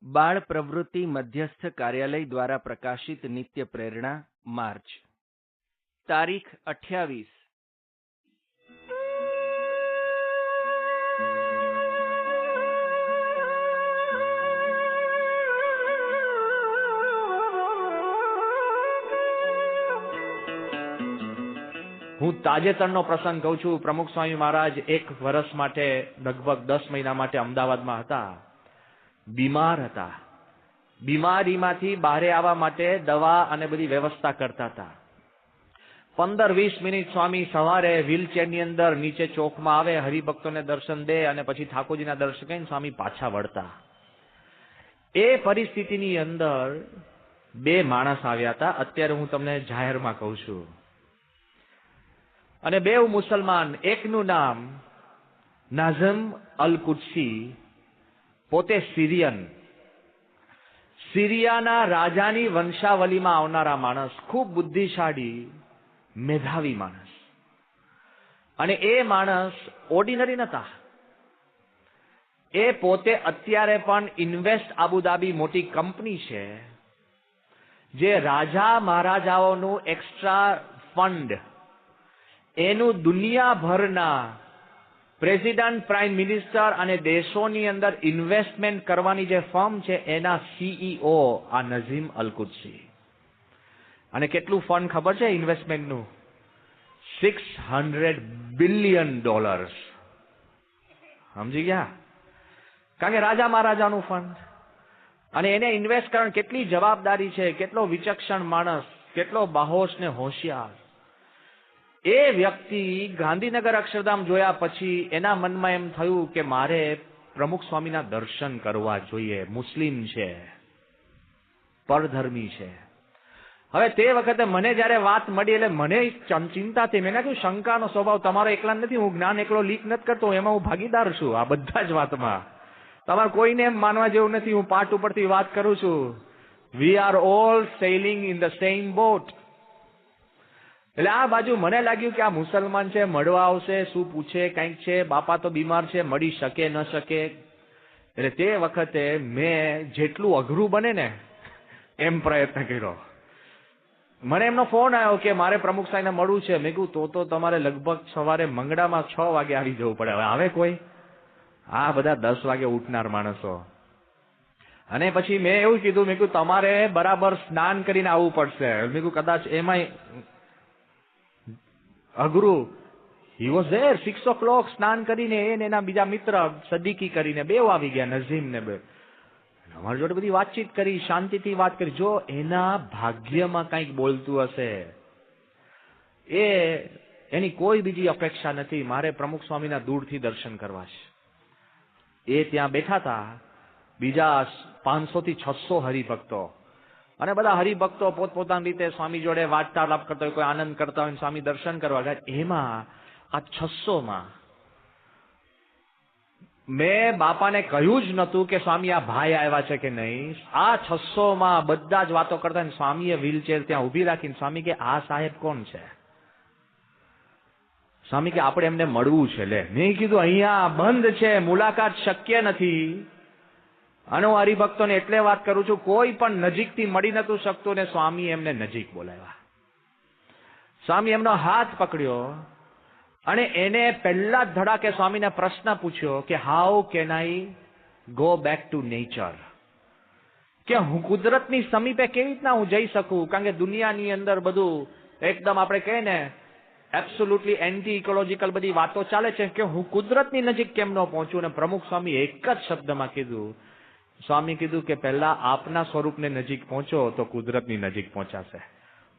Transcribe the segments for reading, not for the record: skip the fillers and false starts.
બાળ પ્રવૃત્તિ મધ્યસ્થ કાર્યાલય દ્વારા પ્રકાશિત નિત્ય પ્રેરણા માર્ચ તારીખ 28 હું તાજેતરનો પ્રસંગ કહું છું. પ્રમુખ સ્વામી મહારાજ 1 વર્ષ માટે લગભગ 10 મહિના માટે અમદાવાદમાં હતા. બીમાર હતા. બીમારીમાંથી બહાર આવવા માટે દવા અને બધી વ્યવસ્થા કરતા હતા. 15-20 મિનિટ સ્વામી સવારે વ્હીલચેરની અંદર નીચે ચોકમાં આવે, હરિભક્તોને દર્શન દે અને પછી ઠાકોરજીના દર્શન કરીને સ્વામી પાછા વળતા. એ પરિસ્થિતિની અંદર 2 માણસ આવ્યા હતા. અત્યારે હું તમને જાહેરમાં કહું છું. અને 2 મુસલમાન. એકનું નામ નાઝમ અલ કુદસી, પોતે સિરિયાના રાજાની વંશાવલીમાં આવનારા માણસ, ખૂબ બુદ્ધિશાળી, મેધાવી માણસ. અને એ માણસ ઓર્ડિનરી નતા. એ પોતે અત્યારે પણ ઇન્વેસ્ટ આબુધાબી મોટી કંપની છે, જે રાજા મહારાજાઓનું એક્સ્ટ્રા ફંડ, એનું દુનિયાભરના પ્રેસિડન્ટ, પ્રાઇમ મિનિસ્ટર અને દેશોની અંદર ઇન્વેસ્ટમેન્ટ કરવાની જે ફર્મ છે એના CEO આ નઝીમ અલ કુદસી. અને કેટલું ફંડ ખબર છે ઇન્વેસ્ટમેન્ટનું? $600 બિલિયન. સમજી ગયા? કારણ કે રાજા મહારાજાનું ફંડ. અને એને ઇન્વેસ્ટ કરવાની કેટલી જવાબદારી છે, કેટલો વિચક્ષણ માણસ, કેટલો બાહોશ ને હોશિયાર. એ વ્યક્તિ ગાંધીનગર અક્ષરધામ જોયા પછી એના મનમાં એમ થયું કે મારે પ્રમુખ સ્વામીના દર્શન કરવા જોઈએ. મુસ્લિમ છે, પરધર્મી છે. હવે તે વખતે મને જયારે વાત મળી એટલે મને ચિંતા થઈ. મેં કહ્યું શંકાનો સ્વભાવ તમારો એકલા નથી, હું જ્ઞાન એકલો લીક નથી કરતો, એમાં હું ભાગીદાર છું આ બધા જ વાતમાં. તમારે કોઈને એમ માનવા જેવું નથી. હું પાઠ ઉપરથી વાત કરું છું. We are all sailing in the same boat. એટલે આ બાજુ મને લાગ્યું કે આ મુસલમાન છે, મળવા આવશે, શું પૂછે, કંઈક છે, બાપા તો બીમાર છે, મળી શકે ન શકે. એટલે તે વખતે મેં જેટલું અઘરું બને ને એમ પ્રયત્ન કર્યો. મને એમનો ફોન આવ્યો કે મારે પ્રમુખ સાહેબને મળવું છે. મેં કહ્યું તો તમારે લગભગ સવારે મંગળામાં 6 વાગે આવી જવું પડે. હવે આવે કોઈ? આ બધા 10 વાગે ઉઠનાર માણસો. અને પછી મેં એવું કીધું, મેં કહ્યું તમારે બરાબર સ્નાન કરીને આવવું પડશે. મેં કહ્યું કદાચ એમાંય અઘરું. હી વોઝ ધેર 6 o'clock સ્નાન કરીને. એને એના બીજા મિત્ર સદીકી કરીને 2 આવી ગયા, નઝીમ ને 2. અમારી જોડે બધી વાતચીત કરી, શાંતિથી વાત કરી. જો એના ભાગ્યમાં કંઈક બોલતું હશે, એની કોઈ બીજી અપેક્ષા નથી. મારે પ્રમુખ સ્વામીના દૂરથી દર્શન કરવા છે. એ ત્યાં બેઠા હતા, બીજા 500 થી 600 હરિભક્તો. અને બધા હરિભક્તો પોતપોતાની રીતે સ્વામી જોડે વાર્તાલાપ કરતા હોય, કોઈ આનંદ કરતા હોય, સ્વામી દર્શન કરવા ગયા. એમાં આ 600માં મેં બાપાને કહ્યું જ નતું કે સ્વામી આ ભાઈ આવ્યા છે કે નહીં. આ 600માં બધા જ વાતો કરતા. સ્વામીએ વ્હીલચેર ત્યાં ઉભી રાખીને સ્વામી કે આ સાહેબ કોણ છે? સ્વામી કે આપણે એમને મળવું છે. લે, મેં કીધું અહીંયા બંધ છે, મુલાકાત શક્ય નથી. અને હું હરિભક્તોને એટલે વાત કરું છું, કોઈ પણ નજીકથી મળી નતું શકતું ને સ્વામી એમને નજીક બોલાવ્યા. સ્વામી એમનો હાથ પકડ્યો અને એને પહેલા જ ધડાકે સ્વામીને પ્રશ્ન પૂછ્યો કે how can I go back two nature? કે હું કુદરતની સમીપે કેવી રીતના હું જઈ શકું? કારણ કે દુનિયાની અંદર બધું એકદમ આપણે કહીએ ને એબ્સોલ્યુટલી એન્ટી ઇકોલોજીકલ બધી વાતો ચાલે છે, કે હું કુદરતની નજીક કેમ ન પહોંચું? અને પ્રમુખ સ્વામી એક જ શબ્દમાં કીધું. સ્વામી કીધું કે પહેલા આપના સ્વરૂપને નજીક પહોંચો તો કુદરતની નજીક પહોંચાશે.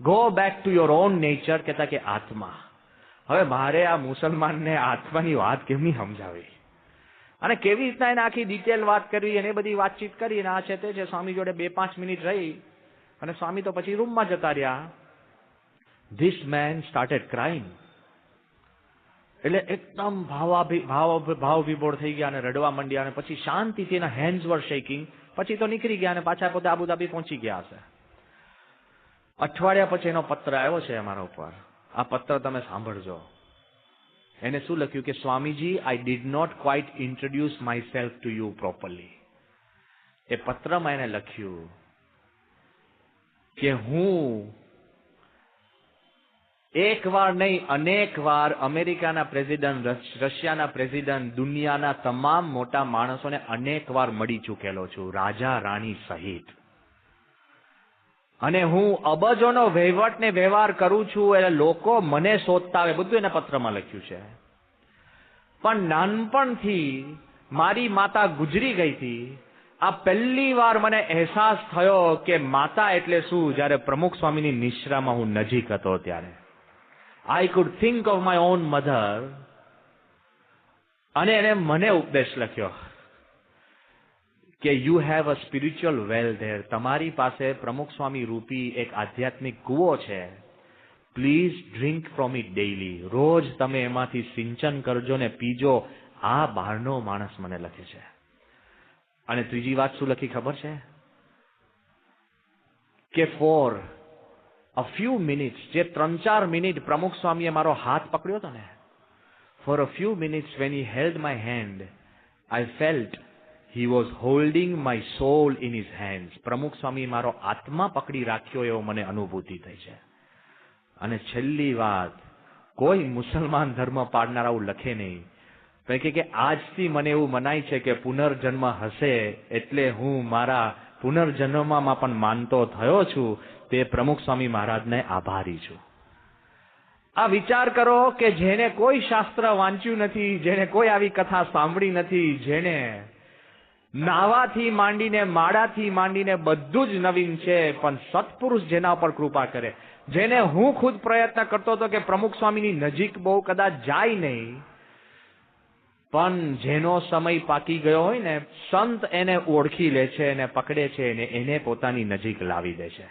Go back to your own nature. કહેતા કે આત્મા. હવે મારે આ મુસલમાનને આત્માની વાત કેમની સમજાવી અને કેવી રીતના એને આખી ડિટેલ વાત કરવી, એને બધી વાતચીત કરી. અને આ છે તે છે. સ્વામી જોડે 2-5 મિનિટ રહી અને સ્વામી તો પછી રૂમમાં જતા રહ્યા. This main started crying. એટલે એકદમ ભાવ વિભોર થઈ ગયા અને રડવા માંડ્યા. અને પછી શાંતિથી એના હેન્ડ્સ વર શેકિંગ. પછી તો નીકળી ગયા અને પાછા પોતે આબુધાબી પહોંચી ગયા હશે. અઠવાડિયા પછી એનો પત્ર આવ્યો છે અમારા ઉપર. આ પત્ર તમે સાંભળજો. એને શું લખ્યું કે Swamiji, I did not quite introduce myself to you properly. એ પત્રમાં એને લખ્યું કે હું એક વાર નહીં, અનેક વાર અમેરિકાના પ્રેસિડન્ટ, રશિયાના પ્રેસિડન્ટ, દુનિયાના તમામ મોટા માણસોને અનેક વાર મળી ચૂકેલો છું, રાજા રાણી સહિત. અને હું અબજોનો વહીવટ ને વ્યવહાર કરું છું, એટલે લોકો મને શોધતા આવે, બધું એના પત્રમાં લખ્યું છે. પણ નાનપણથી મારી માતા ગુજરી ગઈ હતી. આ પહેલી વાર મને અહેસાસ થયો કે માતા એટલે શું, જ્યારે પ્રમુખ સ્વામીની નિશ્રામાં હું નજીક હતો ત્યારે. I could think of my own mother. અને એને મને ઉપદેશ લખ્યો કે you have a spiritual well there. તમારી પાસે પ્રમુખ સ્વામી રૂપી એક આધ્યાત્મિક કૂવો છે. Please drink from it daily. રોજ તમે એમાંથી સિંચન કરજો ને પીજો. આ બહારનો માણસ મને લખે છે. અને ત્રીજી વાત શું લખી ખબર છે? કે ફોર a few minutes, જે 3-4 મિનિટ પ્રમુખ સ્વામીએ મારો હાથ પકડ્યો હતો ને, for a few minutes when he held my hand, I felt he was holding my soul in his hands. પ્રમુખ સ્વામી મારો આત્મા પકડી રાખ્યો એવો મને અનુભૂતિ થઈ છે. અને છેલ્લી વાત, કોઈ મુસલમાન ધર્મ પાડનાર આવું લખે નહીં. કે આજથી મને એવું મનાય છે કે પુનર્જન્મ હશે, એટલે હું મારા પુનર્જન્મમાં પણ માનતો થયો છું. તે પ્રમુખ સ્વામી મહારાજને આભારી છું. આ વિચાર કરો કે જેને કોઈ શાસ્ત્ર વાંચ્યું નથી, જેને કોઈ આવી કથા સાંભળી નથી, જેને નાવાથી માંડીને માળાથી માંડીને બધું જ નવીન છે, પણ સત્પુરુષ જેના પર કૃપા કરે, જેને હું ખુદ પ્રયત્ન કરતો હતો કે પ્રમુખ સ્વામીની નજીક બહુ કદાચ જાય નહીં, પણ જેનો સમય પાકી ગયો હોય ને, સંત એને ઓળખી લે છે, એને પકડે છે, એને પોતાની નજીક લાવી દે છે.